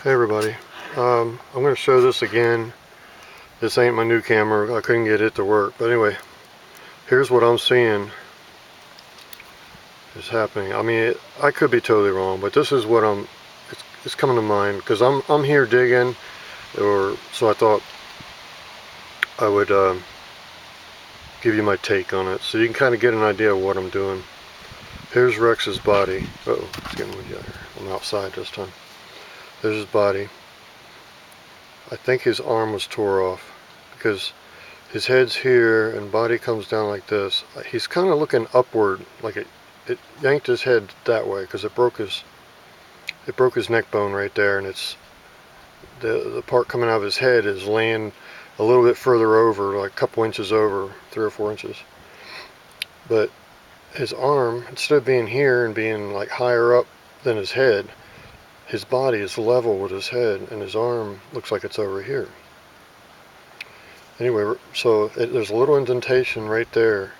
Hey everybody, I'm going to show this again. This ain't my new camera, I couldn't get it to work, but anyway, here's what I'm seeing is happening. I mean, I could be totally wrong, but this is what it's coming to mind, because I'm here digging, so I thought I would give you my take on it, so you can kind of get an idea of what I'm doing. Here's Rex's body. Uh-oh, it's getting windy out here. I'm outside this time. There's his body. I think his arm was tore off because his head's here and body comes down like this. He's kind of looking upward, like it yanked his head that way because it broke his neck bone right there, and it's the part coming out of his head is laying a little bit further over, like a couple inches over, 3 or 4 inches. But his arm, instead of being here and being like higher up than his head, his body is level with his head, and his arm looks like it's over here. Anyway, so there's a little indentation right there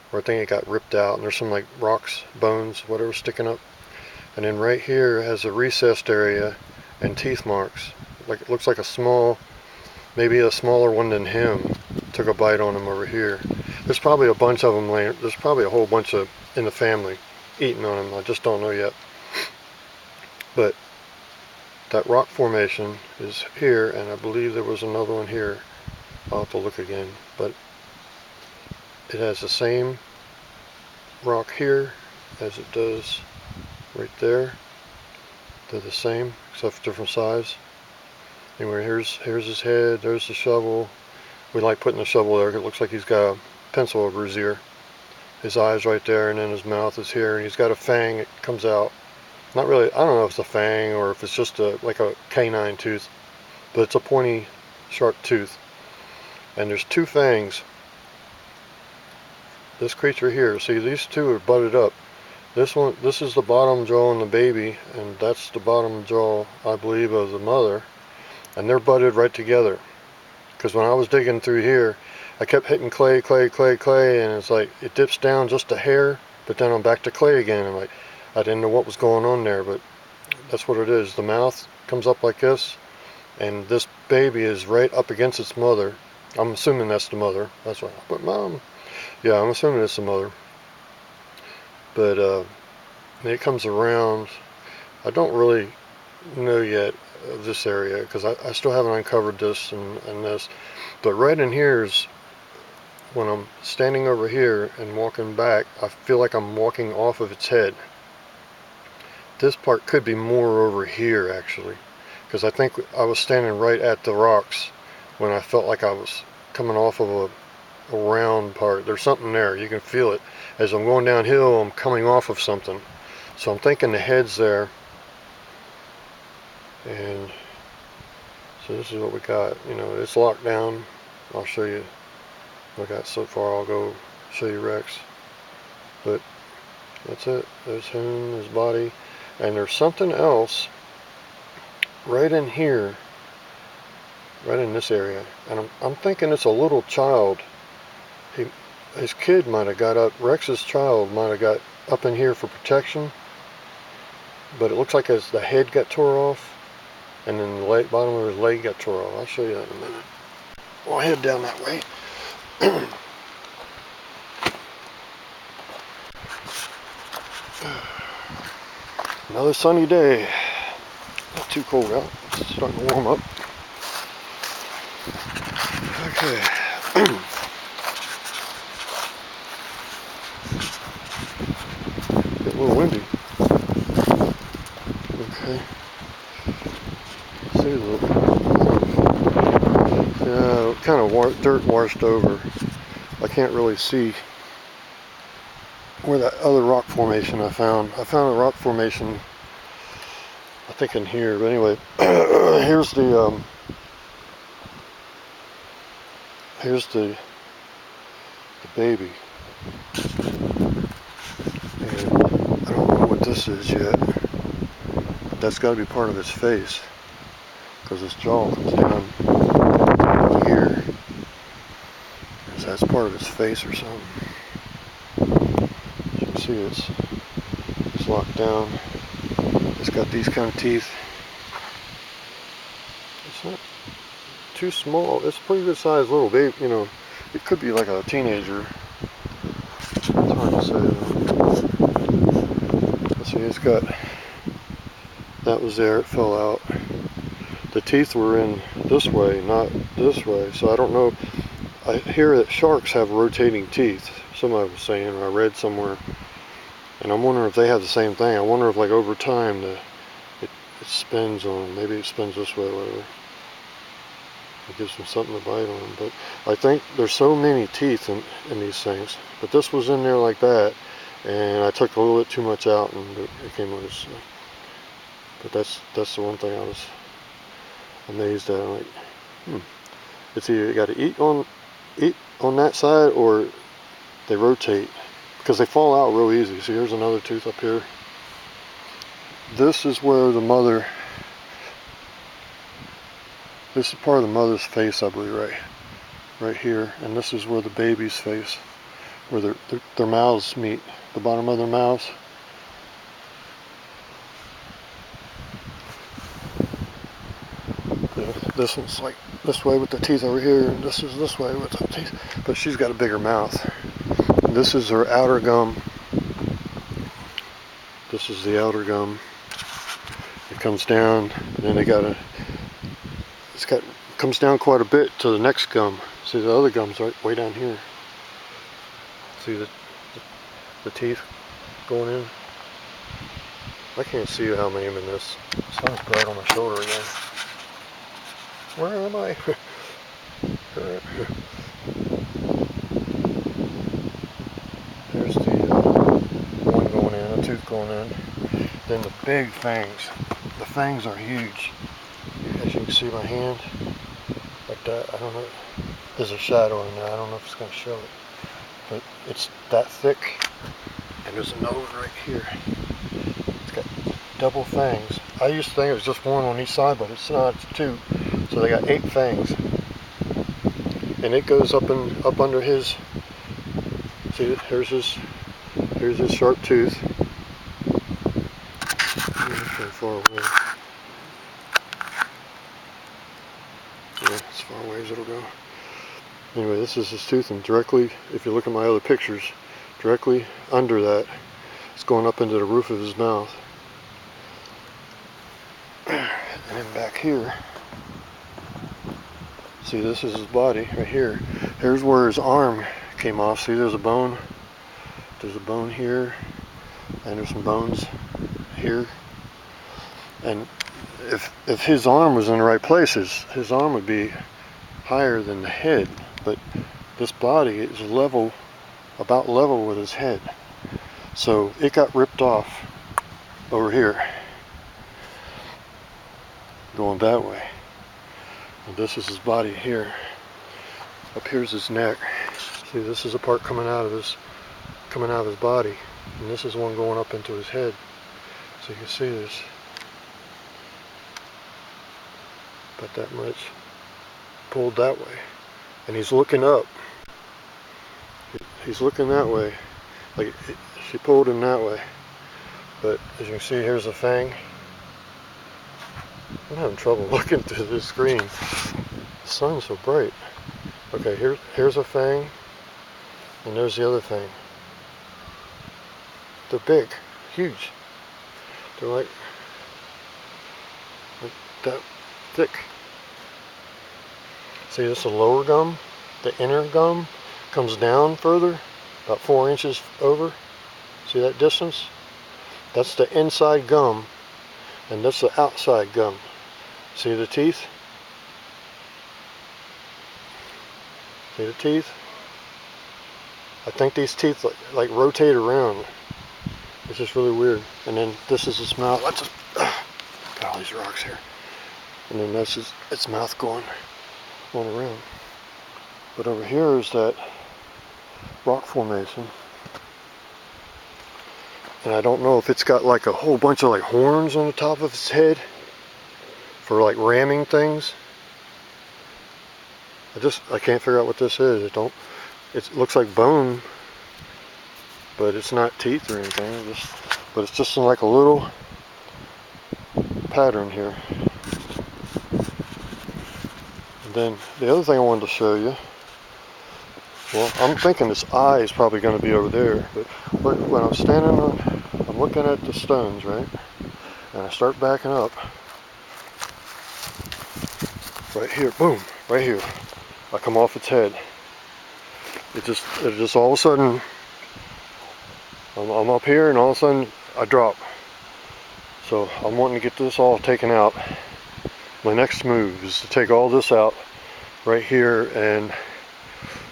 where I think it got ripped out, and there's some like rocks, bones, whatever sticking up. And then right here has a recessed area and teeth marks. Like it looks like maybe a smaller one than him took a bite on him over here. There's probably a bunch of them laying. There's probably a whole bunch in the family eating on him. I just don't know yet. But that rock formation is here, and I believe there was another one here. I'll have to look again, but it has the same rock here as it does right there. They're the same, except for different size. Anyway, here's his head. There's the shovel. We like putting the shovel there. It looks like he's got a pencil over his ear. His eyes right there, and then his mouth is here, and he's got a fang that comes out. Not really, I don't know if it's a fang or if it's just like a canine tooth, but it's a pointy, sharp tooth. And there's 2 fangs. This creature here, see, these 2 are butted up. This is the bottom jaw on the baby, and that's the bottom jaw, I believe, of the mother. And they're butted right together. Because when I was digging through here, I kept hitting clay, and it's like it dips down just a hair, but then I'm back to clay again. And like I didn't know what was going on there, but that's what it is. The mouth comes up like this, and this baby is right up against its mother. I'm assuming that's the mother. That's right. But mom, yeah, I'm assuming it's the mother. But it comes around. I don't really know yet of this area because I still haven't uncovered this and this. But right in here is when I'm standing over here and walking back, I feel like I'm walking off of its head. This part could be more over here actually, because I think I was standing right at the rocks when I felt like I was coming off of a round part. There's something there, you can feel it. As I'm going downhill, I'm coming off of something. So I'm thinking the head's there. And so this is what we got. You know, it's locked down. I'll show you what I got so far. I'll go show you Rex. But that's it. There's him, his body. And there's something else right in here, right in this area. And I'm thinking it's a little child. His kid might have got up, Rex's child might have got up in here for protection. But it looks like as the head got tore off, and then the bottom of his leg got tore off. I'll show you that in a minute. I'll head down that way. Another sunny day. Not too cold out. It's starting to warm up. Okay. Get a little windy. Okay. See the kind of dirt washed over. I can't really see where that other rock formation I found. I found a rock formation, I think in here. But anyway, here's the baby. And I don't know what this is yet. But that's got to be part of his face, because his jaw comes down here. So that's part of his face or something. You can see it's locked down. It's got these kind of teeth. It's not too small. It's a pretty good sized little baby, you know. It could be like a teenager. It's hard to say. Let's see, it's got, that was there, it fell out. The teeth were in this way, not this way. So I don't know. I hear that sharks have rotating teeth. Somebody was saying, or I read somewhere. And I'm wondering if they have the same thing. I wonder if like over time it spins on, maybe it spins this way or whatever. It gives them something to bite on. But I think there's so many teeth in these things. But this was in there like that. And I took a little bit too much out and it came loose. But that's the one thing I was amazed at. I'm like, it's either you got to eat on that side or they rotate, because they fall out real easy. See, here's another tooth up here. This is where the mother, this is part of the mother's face, I believe, right here, and this is where the baby's face, where their mouths meet, the bottom of their mouths. This one's like this way with the teeth over here, and this is this way with the teeth, but she's got a bigger mouth. This is her outer gum. This is the outer gum. It comes down, and then comes down quite a bit to the next gum. See, the other gum's right way down here. See the teeth going in? I can't see how many I'm in this. The sun's bright on my shoulder again. Where am I? There's the one going in, a tooth going in. Then the big fangs. The fangs are huge. As you can see my hand, like that. I don't know. There's a shadow in there. I don't know if it's going to show it. But it's that thick. And there's a nose right here. It's got double fangs. I used to think it was just one on each side, but it's not. It's two. So they got 8 fangs, and it goes up under his. See, here's his sharp tooth. Very far away. Yeah, as far away as it'll go. Anyway, this is his tooth, and directly, if you look at my other pictures, directly under that, it's going up into the roof of his mouth. And then back here. See, this is his body right here. Here's where his arm came off. See, there's a bone. There's a bone here, and there's some bones here. And if his arm was in the right place, his arm would be higher than the head. But this body is about level with his head. So it got ripped off over here, going that way. And this is his body here. Up here's his neck. See, this is a part coming out of his body, and this is one going up into his head. So you can see this. About that much pulled that way, and he's looking up. He's looking that way, like she pulled him that way. But as you can see, here's a fang. I'm having trouble looking through this screen. The sun's so bright. Okay, here's a fang, and there's the other fang. They're big, huge. They're like that thick. See, this is the lower gum. The inner gum comes down further, about 4 inches over. See that distance? That's the inside gum, and that's the outside gum. See the teeth? See the teeth? I think these teeth like rotate around. It's just really weird. And then this is its mouth. Let's just got all these rocks here. And then that's its mouth going around. But over here is that rock formation. And I don't know if it's got like a whole bunch of like horns on the top of its head for like ramming things. I can't figure out what this is. It looks like bone, but it's not teeth or anything. But it's just like a little pattern here. And then the other thing I wanted to show you, well, I'm thinking this eye is probably going to be over there, but when I'm standing on, I'm looking at the stones, right? And I start backing up, right here, boom, right here. I come off its head. It just all of a sudden, I'm up here and all of a sudden I drop. So I'm wanting to get this all taken out. My next move is to take all this out right here and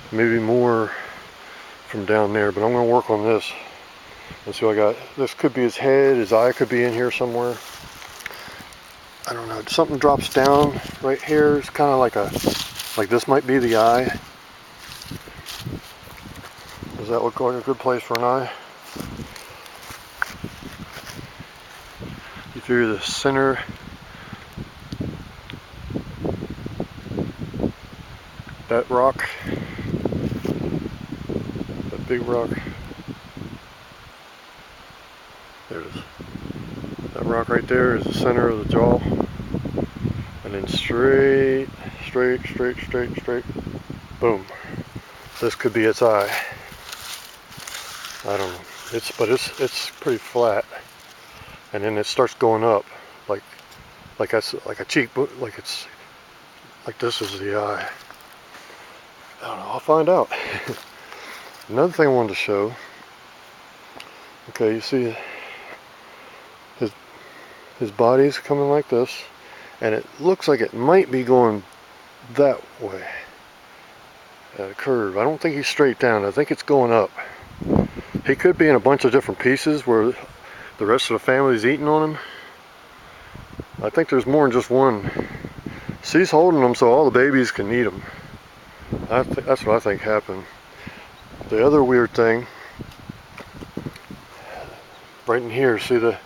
maybe more from down there, but I'm going to work on this. And so I got, this could be his head, his eye could be in here somewhere. I don't know, something drops down right here. It's kind of like this might be the eye. Does that look like a good place for an eye? You figure the center, that rock, that big rock, there it is. That rock right there is the center of the jaw. And then straight, boom. This could be its eye. I don't know. It's pretty flat. And then it starts going up, like a cheek, like this is the eye. I don't know. I'll find out. Another thing I wanted to show. Okay, you see his body's coming like this, and it looks like it might be going that way at a curve. I don't think he's straight down. I think it's going up. He could be in a bunch of different pieces where the rest of the family's eating on him. I think there's more than just one. She's holding them so all the babies can eat them. That's what I think happened. The other weird thing, right in here, see the,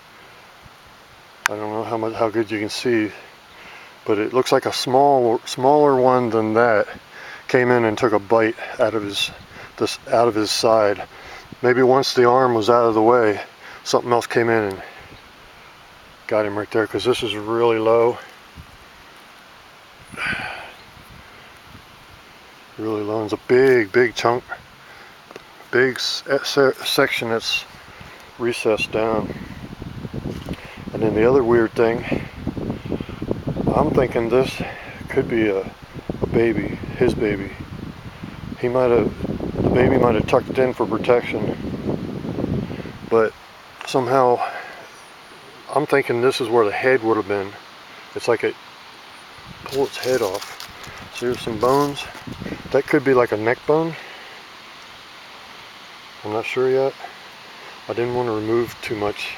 I don't know how good you can see, but it looks like a smaller one than that came in and took a bite out of his side. Maybe once the arm was out of the way, something else came in and got him right there, because this is really low. Really low. It's a big chunk, big section that's recessed down. And then the other weird thing, I'm thinking this could be a baby, his baby. The baby might have tucked in for protection, but somehow I'm thinking this is where the head would have been. It's like it pulled its head off. So here's some bones. That could be like a neck bone. I'm not sure yet. I didn't want to remove too much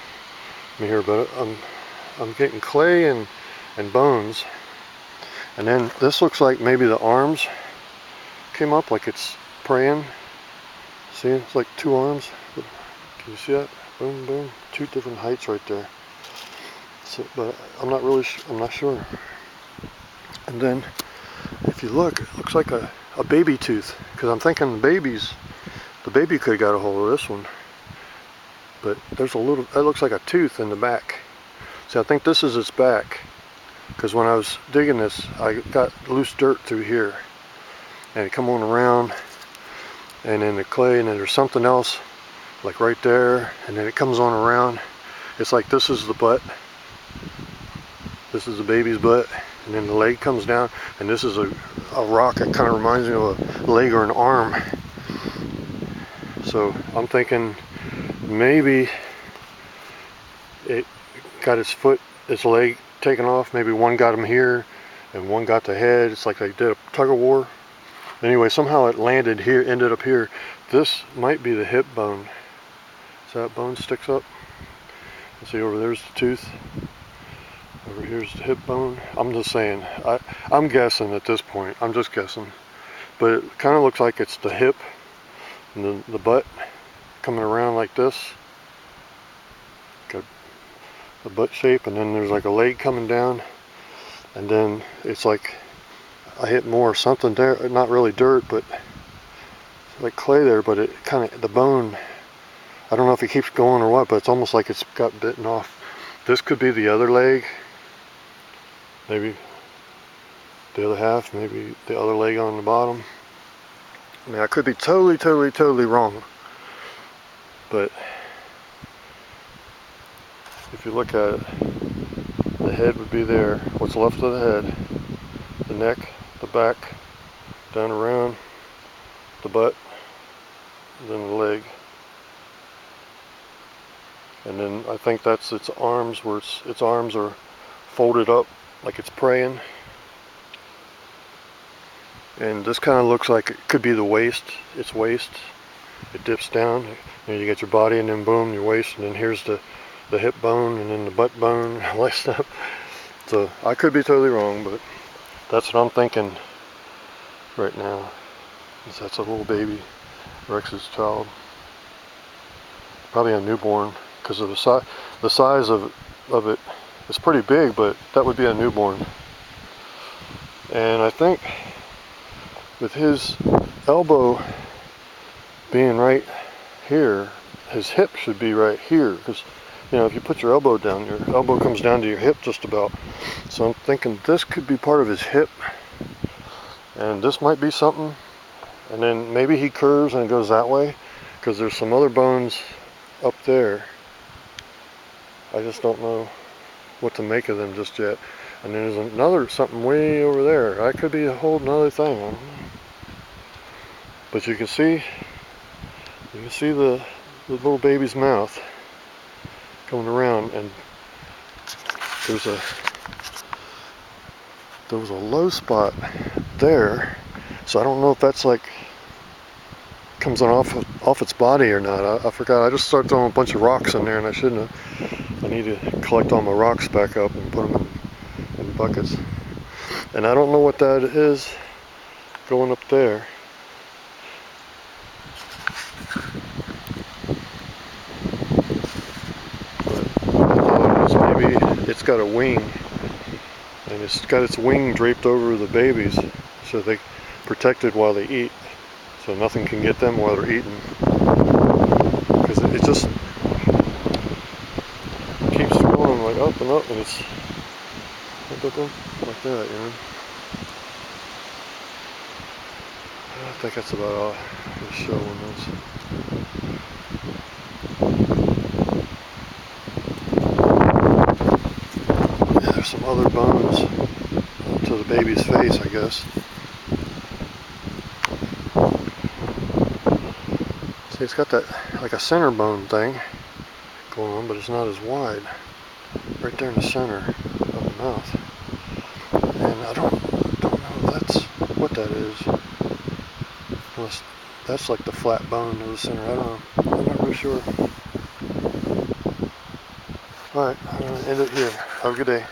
from here, but I'm getting clay and bones. And then this looks like maybe the arms came up like it's praying. See, it's like two arms. Can you see that? Boom, boom. Two different heights right there. So, but I'm not sure. And then if you look, it looks like a baby tooth, because I'm thinking the baby could have got a hold of this one. But there's that looks like a tooth in the back. See, I think this is its back, because when I was digging this, I got loose dirt through here, and it come on around, and then the clay, and then there's something else, like right there, and then it comes on around. It's like this is the butt. This is the baby's butt, and then the leg comes down, and this is a rock that kind of reminds me of a leg or an arm. So I'm thinking maybe it got its leg taken off. Maybe one got him here and one got the head. It's like they did a tug of war. Anyway, somehow it landed here, ended up here. This might be the hip bone. So that bone sticks up. You see, over there's the tooth. Over here's the hip bone. I'm just saying, I'm guessing at this point. I'm just guessing. But it kind of looks like it's the hip and the butt coming around like this. Got the butt shape, and then there's like a leg coming down. And then it's like I hit more something there, not really dirt, but like clay there, but it kind of, the bone, I don't know if it keeps going or what, but it's almost like it's got bitten off. This could be the other leg. Maybe the other half, maybe the other leg on the bottom. I mean, I could be totally wrong, but if you look at it, the head would be there, what's left of the head, the neck, the back, down around, the butt, then the leg. And then I think that's its arms, where its arms are folded up like it's praying. And this kind of looks like it could be the waist, its waist. It dips down, and you get your body, and then boom, your waist, and then here's the hip bone, and then the butt bone, and all that stuff. So I could be totally wrong, but that's what I'm thinking right now. Is that's a little baby, Rex's child. Probably a newborn, because of the size of it. It's pretty big, but that would be a newborn. And I think with his elbow being right here, his hip should be right here, because you know, if you put your elbow down, your elbow comes down to your hip just about. So I'm thinking this could be part of his hip, and this might be something. And then maybe he curves and it goes that way, because there's some other bones up there. I just don't know what to make of them just yet. And then there's another something way over there. That could be a whole nother thing. I don't know. But you can see the little baby's mouth going around, and there was a low spot there. So I don't know if that's like comes on off its body or not. I forgot. I just started throwing a bunch of rocks in there, and I shouldn't have. I need to collect all my rocks back up and put them in buckets. And I don't know what that is going up there. But I thought it was maybe it's got a wing, and it's got its wing draped over the babies, so they protected while they eat, so nothing can get them while they're eating. Because it just keeps going like up and up, and it's like that, you know. I think that's about all I can show on this. Yeah, there's some other bones to the baby's face, I guess. See, it's got that like a center bone thing going on, but it's not as wide. Right there in the center of the mouth. And I don't know what that is. Unless that's like the flat bone of the center. I don't know. I'm not really sure. Alright, I'm going to end it here. Have a good day.